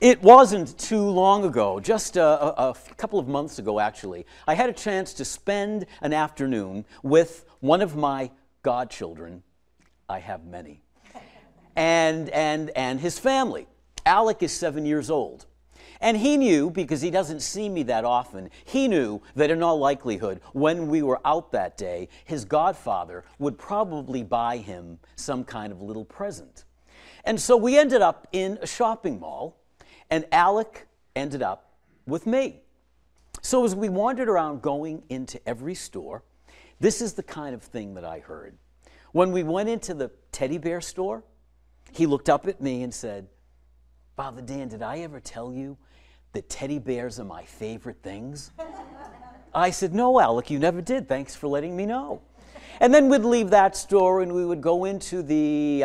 It wasn't too long ago, just a couple of months ago actually, I had a chance to spend an afternoon with one of my godchildren. I have many. And his family. Alec is 7 years old. And he knew, because he doesn't see me that often, he knew that in all likelihood, when we were out that day, his godfather would probably buy him some kind of little present. And so we ended up in a shopping mall, and Alec ended up with me. So as we wandered around going into every store, this is the kind of thing that I heard. When we went into the teddy bear store, he looked up at me and said, "Father Dan, did I ever tell you that teddy bears are my favorite things?" I said, "No, Alec, you never did. Thanks for letting me know." And then we'd leave that store and we would go into the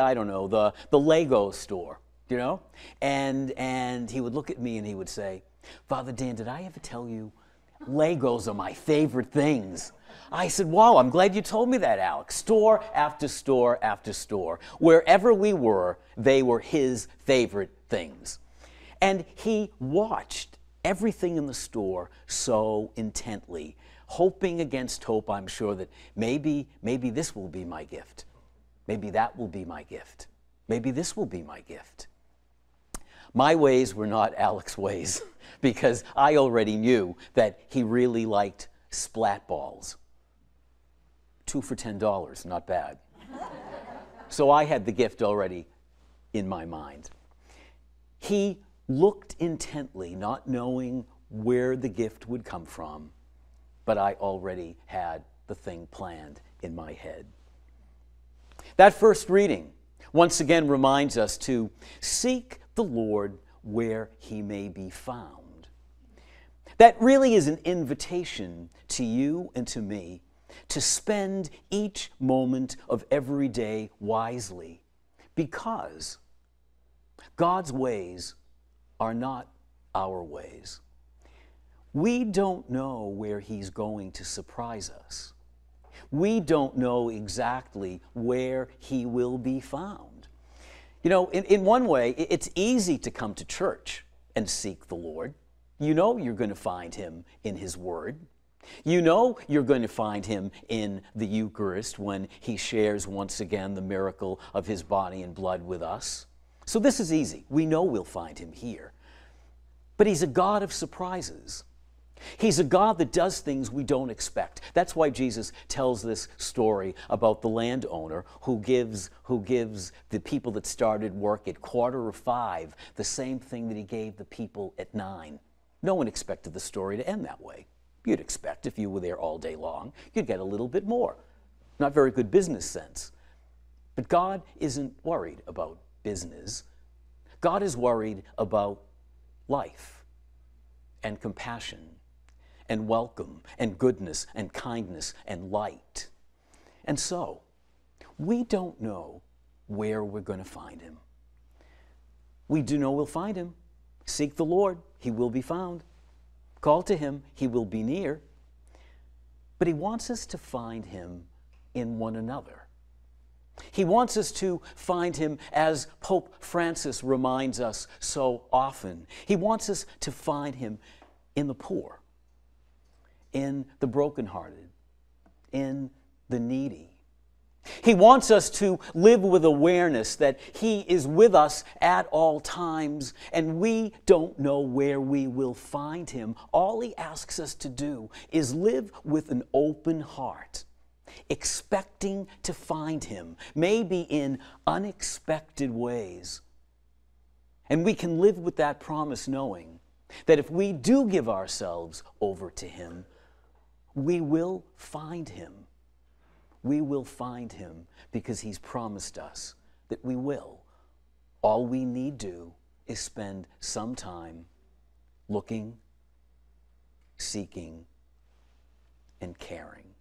Lego store, you know? And he would look at me and he would say, "Father Dan, did I ever tell you Legos are my favorite things?" I said, "Wow, I'm glad you told me that, Alex." Store after store after store. Wherever we were, they were his favorite things. And he watched everything in the store so intently, hoping against hope, I'm sure, that maybe this will be my gift. Maybe that will be my gift. Maybe this will be my gift. My ways were not Alec's ways, because I already knew that he really liked splat balls. 2 for $10, not bad. So I had the gift already in my mind. He looked intently, not knowing where the gift would come from, but I already had the thing planned in my head. That first reading once again reminds us to seek the Lord where he may be found. That really is an invitation to you and to me to spend each moment of every day wisely, because God's ways are not our ways. We don't know where he's going to surprise us. We don't know exactly where he will be found. You know, in one way, it's easy to come to church and seek the Lord. You know you're going to find him in his word. You know you're going to find him in the Eucharist when he shares once again the miracle of his body and blood with us. So this is easy. We know we'll find him here. But he's a God of surprises. He's a God that does things we don't expect. That's why Jesus tells this story about the landowner who gives the people that started work at 4:45 the same thing that he gave the people at 9. No one expected the story to end that way. You'd expect, if you were there all day long, you'd get a little bit more. Not very good business sense. But God isn't worried about business. God is worried about life and compassion and welcome and goodness and kindness and light. And so, we don't know where we're going to find him. We do know we'll find him. Seek the Lord, he will be found. Call to him, he will be near. But he wants us to find him in one another. He wants us to find him, as Pope Francis reminds us so often. He wants us to find him in the poor, in the brokenhearted, in the needy. He wants us to live with awareness that he is with us at all times, and we don't know where we will find him. All he asks us to do is live with an open heart, expecting to find him, maybe in unexpected ways. And we can live with that promise, knowing that if we do give ourselves over to him, we will find him. We will find him because he's promised us that we will. All we need do is spend some time looking, seeking, and caring.